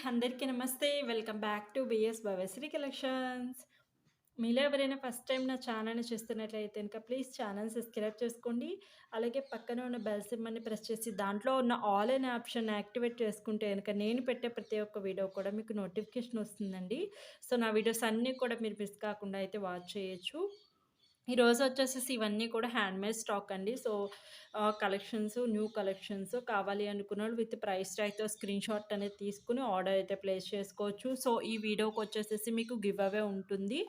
అందరికీ నమస్తే. Welcome back to Bhavyasri collections. మీలో ఎవరైనా ఫస్ట్ టైం నా ఛానల్‌ని చూస్తున్నట్లయితే గనుక ప్లీజ్ ఛానల్ సబ్స్క్రైబ్ చేసుకోండి. అలాగే పక్కన ఉన్న బెల్ సింబల్‌ని ప్రెస్ చేసి దాంట్లో ఉన్న ఆల్ అనే ఆప్షన్ యాక్టివేట్ చేసుకుంటే గనుక నేను పెట్టే ప్రతి ఒక్క వీడియో కూడా మీకు నోటిఫికేషన్ వస్తుందండి. సో, నా వీడియోస్ అన్నీ కూడా మీరు మిస్ కాకుండా అయితే వాచ్ చేయొచ్చు. ఈరోజు వచ్చేసేసి ఇవన్నీ కూడా హ్యాండ్‌మేడ్ స్టాక్ అండి. సో, న్యూ కలెక్షన్స్ కావాలి అనుకున్నోళ్ళు విత్ ప్రైస్ ట్యాగ్‌తో స్క్రీన్‌షాట్ అనేది తీసుకొని ఆర్డర్ అయితే ప్లేస్ చేసుకోవచ్చు. సో, ఈ వీడియోకొచ్చేసేసి మీకు గివ్ అవే ఉంటుంది.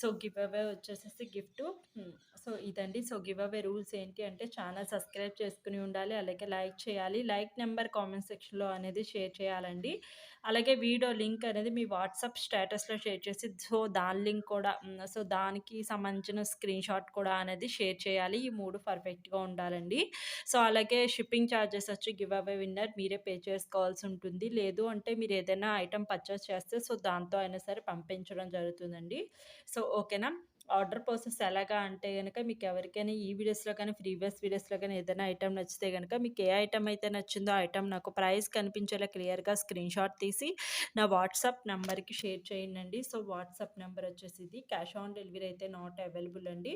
సో, గివ్ అవే వచ్చేసేసి గిఫ్టు సో, ఇదండి. సో, గివ్ అవే రూల్స్ ఏంటి అంటే ఛానల్ సబ్స్క్రైబ్ చేసుకొని ఉండాలి. అలాగే లైక్ చేయాలి. లైక్ నెంబర్ కామెంట్ సెక్షన్‌లో అనేది షేర్ చేయాలండి. అలాగే వీడియో లింక్ అనేది మీ వాట్సాప్ స్టేటస్‌లో షేర్ చేసి దాని లింక్ కూడా సో, దానికి సంబంధించిన స్క్రీన్‌షాట్ కూడా అనేది షేర్ చేయాలి. ఈ 3 పర్ఫెక్ట్‌గా ఉండాలండి. సో, అలాగే షిప్పింగ్ చార్జెస్ వచ్చి గివ్ అవే విన్నర్ మీరే పే చేసుకోవాల్సి ఉంటుంది. లేదు అంటే మీరు ఏదైనా ఐటెమ్ పర్చేస్ చేస్తే సో, దాంతో అయినా సరే పంపించడం జరుగుతుందండి. సో, ఓకేనా? ఆర్డర్ ప్రాసెస్ ఎలాగా అంటే గనక మీకు ఎవరికైనా ఈ వీడియోస్‌లో కానీ, ప్రీవియస్ వీడియోస్‌లో కానీ ఏదైనా ఐటెమ్ నచ్చితే గనక మీకు ఏ ఐటెమ్ అయితే నచ్చిందో ఆ ఐటెమ్ నాకు ప్రైస్ కనిపించేలా క్లియర్‌గా స్క్రీన్‌షాట్ తీసి నా వాట్సాప్ నంబర్‌కి షేర్ చేయండండి. సో, వాట్సాప్ నంబర్ వచ్చేసి ఇది. క్యాష్ ఆన్ డెలివరీ అయితే నాట్ అవైలబుల్ అండి.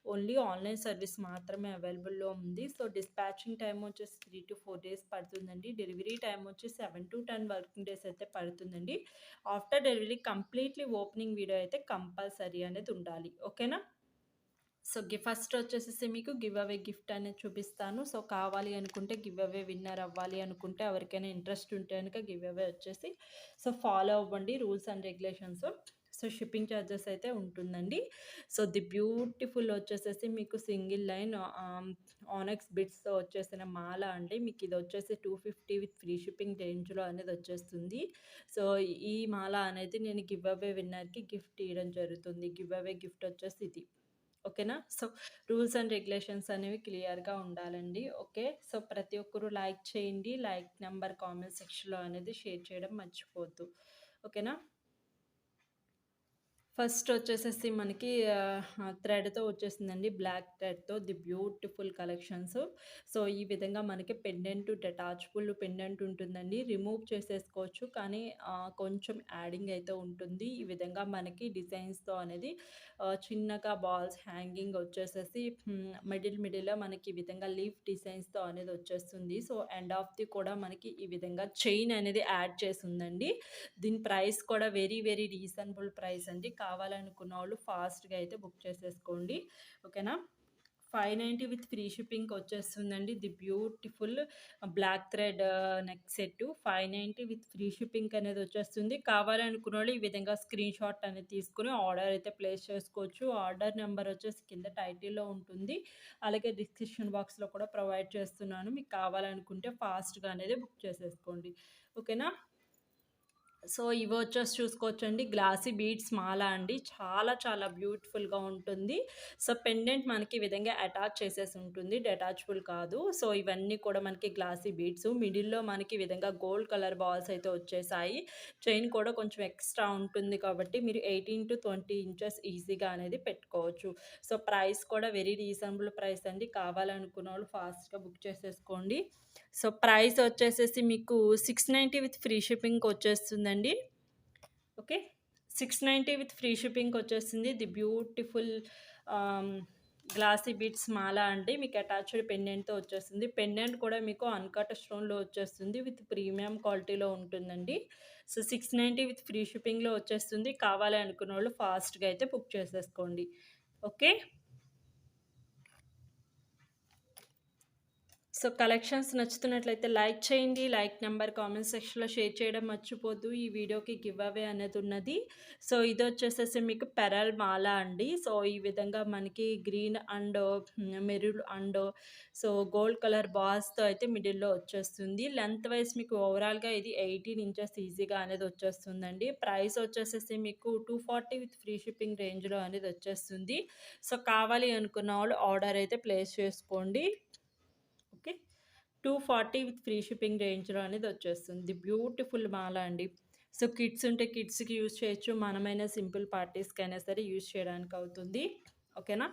ఓన్లీ ఆన్‌లైన్ సర్వీస్ మాత్రమే అవైలబుల్‌లో ఉంది. సో, డిస్పాచింగ్ టైమ్ వచ్చేసి 3-4 డేస్ పడుతుందండి. డెలివరీ టైమ్ వచ్చి 7-10 వర్కింగ్ డేస్ అయితే పడుతుందండి. After delivery completely opening video అయితే కంపల్సరీ అనేది ఉండాలి. ఓకేనా? సో, ఫస్ట్ వచ్చేసేసి మీకు గివ్ అవే గిఫ్ట్ అనేది చూపిస్తాను. సో, కావాలి అనుకుంటే గివ్ అవే విన్నర్ అవ్వాలి అనుకుంటే ఎవరికైనా ఇంట్రెస్ట్ ఉంటే గనుక గివ్ అవే వచ్చేసి సో, ఫాలో అవ్వండి rules and regulations. So, shipping charges అయితే ఉంటుందండి. సో, ది బ్యూటిఫుల్ వచ్చేసేసి మీకు సింగిల్ లైన్ ఆనెక్స్ బిట్స్‌తో వచ్చేసిన మాల అండి. మీకు ఇది వచ్చేసి 250 విత్ ఫ్రీ షిప్పింగ్ రేంజ్‌లో అనేది వచ్చేస్తుంది. సో, ఈ మాల అనేది నేను గివ్ అవే విన్నర్‌కి గిఫ్ట్ ఇయ్యడం జరుగుతుంది. గివ్ అవే గిఫ్ట్ వచ్చేసి ఇది. ఓకేనా? సో, రూల్స్ అండ్ రెగ్యులేషన్స్ అనేవి క్లియర్‌గా ఉండాలండి. ఓకే. సో, ప్రతి ఒక్కరు లైక్ చేయండి. లైక్ నంబర్ కామెంట్ సెక్షన్‌లో అనేది షేర్ చేయడం మర్చిపోవద్దు. ఓకేనా? ఫస్ట్ వచ్చేసేసి మనకి థ్రెడ్‌తో వచ్చేసిందండి. బ్లాక్ థ్రెడ్‌తో ది బ్యూటిఫుల్ కలెక్షన్స్. సో, ఈ విధంగా మనకి డిటాచబుల్ పెండెంట్ ఉంటుందండి. రిమూవ్ చేసేసుకోవచ్చు. కానీ కొంచెం యాడింగ్ అయితే ఉంటుంది. ఈ విధంగా మనకి డిజైన్స్‌తో అనేది చిన్నగా బాల్స్ హ్యాంగింగ్ వచ్చేసేసి మిడిల్‌లో మనకి ఈ విధంగా లీఫ్ డిజైన్స్‌తో అనేది వచ్చేస్తుంది. సో, ఎండ్ ఆఫ్ ది కూడా మనకి ఈ విధంగా చైన్ అనేది యాడ్ చేసుందండి. దీని ప్రైస్ కూడా వెరీ రీజనబుల్ ప్రైస్ అండి. కావాలనుకున్న వాళ్ళు ఫాస్ట్‌గా అయితే బుక్ చేసేసుకోండి. ఓకేనా? 590 విత్ ఫ్రీ షిప్పింగ్‌కి వచ్చేస్తుందండి. The beautiful black thread neck set 590 with free shipping అనేది వచ్చేస్తుంది. కావాలనుకున్నోళ్ళు ఈ విధంగా స్క్రీన్‌షాట్ అనేది తీసుకొని ఆర్డర్ అయితే ప్లేస్ చేసుకోవచ్చు. ఆర్డర్ నెంబర్ వచ్చేసి కింద టైటిల్‌లో ఉంటుంది. అలాగే డిస్క్రిప్షన్ బాక్స్‌లో కూడా ప్రొవైడ్ చేస్తున్నాను. మీకు కావాలనుకుంటే ఫాస్ట్‌గా అనేది బుక్ చేసేసుకోండి. ఓకేనా? సో, ఇవొచ్చేసి చూసుకోవచ్చండి. గ్లాసీ బీడ్స్ మాల అండి. చాలా బ్యూటిఫుల్‌గా ఉంటుంది. సో, పెండెంట్ మనకి ఈ విధంగా అటాచ్ చేసేసి ఉంటుంది. డిటాచబుల్ కాదు. సో, ఇవన్నీ కూడా మనకి గ్లాసీ బీడ్స్. మిడిల్‌లో మనకి ఈ విధంగా గోల్డ్ కలర్ బాల్స్ అయితే వచ్చేసాయి. చైన్ కూడా కొంచెం ఎక్స్‌ట్రా ఉంటుంది కాబట్టి మీరు 18-20 ఇంచెస్ ఈజీగా అనేది పెట్టుకోవచ్చు. సో, ప్రైస్ కూడా వెరీ రీజనబుల్ ప్రైస్ అండి. కావాలనుకున్నోళ్ళు ఫాస్ట్‌గా బుక్ చేసేసుకోండి. సో, ప్రైస్ వచ్చేసేసి మీకు 690 విత్ ఫ్రీ షిప్పింగ్‌కొచ్చేస్తుందండి. ఓకే. 690 విత్ ఫ్రీ షిప్పింగ్‌కొచ్చేస్తుంది. The beautiful ah, glassy beads మాల అండి. మీకు అటాచ్డ్ పెండెంట్‌తో వచ్చేస్తుంది. పెండెంట్ కూడా మీకు అన్‌కట్ స్టోన్‌లో వచ్చేస్తుంది. విత్ ప్రీమియం క్వాలిటీలో ఉంటుందండి. సో, 690 విత్ ఫ్రీ షిప్పింగ్‌లో వచ్చేస్తుంది. కావాలి అనుకున్నోళ్ళు ఫాస్ట్‌గా అయితే బుక్ చేసేసుకోండి. ఓకే. సో, కలెక్షన్స్ నచ్చుతున్నట్లయితే లైక్ చేయండి. లైక్ నంబర్ కామెంట్ సెక్షన్‌లో షేర్ చేయడం మర్చిపోద్దు. ఈ వీడియోకి గివ్ అవే అనేది ఉన్నది. సో, ఇదొచ్చేసేసి మీకు పెరల్ మాల అండి. సో, ఈ విధంగా మనకి green and maroon and so, gold colour బాల్స్‌తో అయితే మిడిల్‌లో వచ్చేస్తుంది. లెంత్ వైస్ మీకు ఓవరాల్‌గా ఇది 18 ఇంచెస్ ఈజీగా అనేది వచ్చేస్తుందండి. ప్రైస్ వచ్చేసేసి మీకు 240 విత్ ఫ్రీ షిప్పింగ్ రేంజ్‌లో అనేది వచ్చేస్తుంది. సో, కావాలి అనుకున్న వాళ్ళు ఆర్డర్ అయితే ప్లేస్ చేసుకోండి. ఓకే. 240 విత్ ఫ్రీ షిప్పింగ్ రేంజ్‌లో అనేది వచ్చేస్తుంది. బ్యూటిఫుల్ మాల అండి. సో, కిడ్స్ ఉంటే కిడ్స్‌కి యూజ్ చేయొచ్చు. మనమైనా సింపుల్ పార్టీస్‌కైనా సరే యూజ్ చేయడానికి అవుతుంది. ఓకేనా.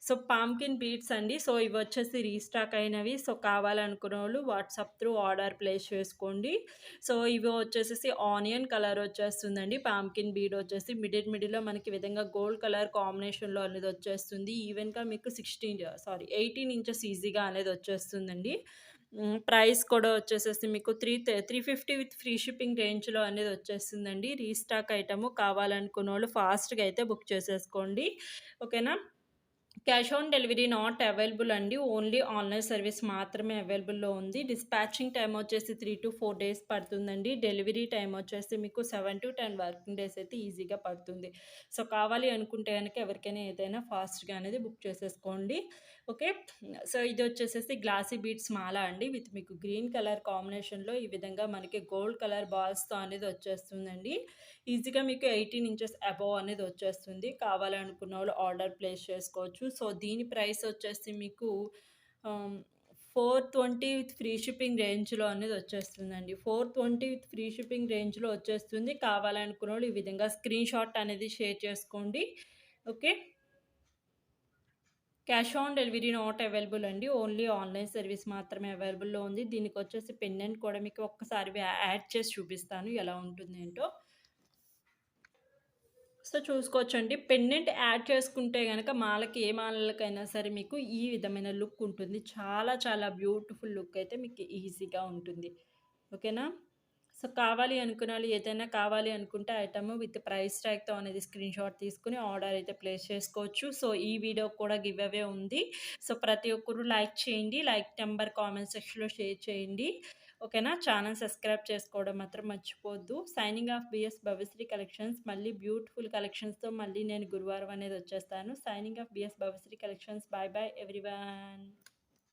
సో పాంకిన్ బీడ్స్ అండి. సో ఇవి వచ్చేసి రీస్టాక్ అయినవి. సో కావాలనుకున్నోళ్ళు వాట్సాప్ త్రూ ఆర్డర్ ప్లేస్ చేసుకోండి. సో ఇవి వచ్చేసేసి ఆనియన్ కలర్ వచ్చేస్తుందండి. పాంకిన్ బీడ్ వచ్చేసి మిడిల్‌లో మనకి ఈ విధంగా గోల్డ్ కలర్ కాంబినేషన్‌లో అనేది వచ్చేస్తుంది. ఈవెన్‌గా మీకు 18 ఇంచెస్ ఈజీగా అనేది వచ్చేస్తుందండి. ప్రైస్ కూడా వచ్చేసేసి మీకు 350 విత్ ఫ్రీ షిప్పింగ్ రేంజ్‌లో అనేది వచ్చేస్తుందండి. రీస్టాక్ ఐటెము కావాలనుకున్నోళ్ళు ఫాస్ట్‌గా అయితే బుక్ చేసేసుకోండి. ఓకేనా. Cash on delivery not available అండి. ఓన్లీ ఆన్‌లైన్ సర్వీస్ మాత్రమే అవైలబుల్‌లో ఉంది. డిస్పాచింగ్ టైమ్ వచ్చేసి 3-4 డేస్ పడుతుందండి. డెలివరీ టైమ్ వచ్చేసి మీకు 7-10 వర్కింగ్ డేస్ అయితే ఈజీగా పడుతుంది. సో కావాలి అనుకుంటే గనక ఎవరికైనా ఏదైనా ఫాస్ట్‌గా అనేది బుక్ చేసేసుకోండి. ఓకే. సో ఇది వచ్చేసేసి గ్లాసీ బీడ్స్ మాల అండి. విత్ మీకు గ్రీన్ కలర్ కాంబినేషన్‌లో ఈ విధంగా మనకి గోల్డ్ కలర్ బాల్స్‌తో అనేది వచ్చేస్తుందండి. ఈజీగా మీకు 18 ఇంచెస్ అబోవ్ అనేది వచ్చేస్తుంది. కావాలనుకున్నోళ్ళు ఆర్డర్ ప్లేస్ చేసుకోవచ్చు. సో దీని ప్రైస్ వచ్చేసి మీకు ఆహ్, 420 విత్ ఫ్రీ షిప్పింగ్ రేంజ్‌లో అనేది వచ్చేస్తుందండి. 420 విత్ ఫ్రీ షిప్పింగ్ రేంజ్‌లో వచ్చేస్తుంది. కావాలనుకున్నోళ్ళు ఈ విధంగా స్క్రీన్ షాట్ అనేది షేర్ చేసుకోండి. Okay. Cash on delivery not available అండి. ఓన్లీ ఆన్‌లైన్ సర్వీస్ మాత్రమే అవైలబుల్‌లో ఉంది. దీనికొచ్చేసి పెండెంట్ కూడా మీకు ఒక్కసారి యాడ్ చేసి చూపిస్తాను ఎలా ఉంటుందేంటో. సో చూసుకోవచ్చండి. పెండెంట్ యాడ్ చేసుకుంటే గనక మాలకి ఏ మాలలకైనా సరే మీకు ఈ విధమైన లుక్ ఉంటుంది. చాలా చాలా బ్యూటిఫుల్ లుక్ అయితే మీకు ఈజీగా ఉంటుంది. ఓకేనా. సో కావాలి అనుకున్నోళ్ళు ఏదైనా కావాలి అనుకుంటే ఐటెమ్ విత్ ప్రైస్ ట్యాగ్‌తో అనేది స్క్రీన్‌షాట్ తీసుకొని ఆర్డర్ అయితే ప్లేస్ చేసుకోవచ్చు. సో ఈ వీడియో కూడా గివ్ అవే ఉంది. సో ప్రతి ఒక్కరు లైక్ చేయండి. లైక్ నంబర్ కామెంట్ సెక్షన్‌లో షేర్ చేయండి. ఓకేనా. ఛానెల్ సబ్స్క్రైబ్ చేసుకోవడం మాత్రం మర్చిపోవద్దు. Signing off BS Bhavyasri collections. మళ్ళీ బ్యూటిఫుల్ కలెక్షన్స్‌తో మళ్ళీ నేను గురువారం అనేది వచ్చేస్తాను. Signing off BS Bhavyasri collections. Bye bye everyone.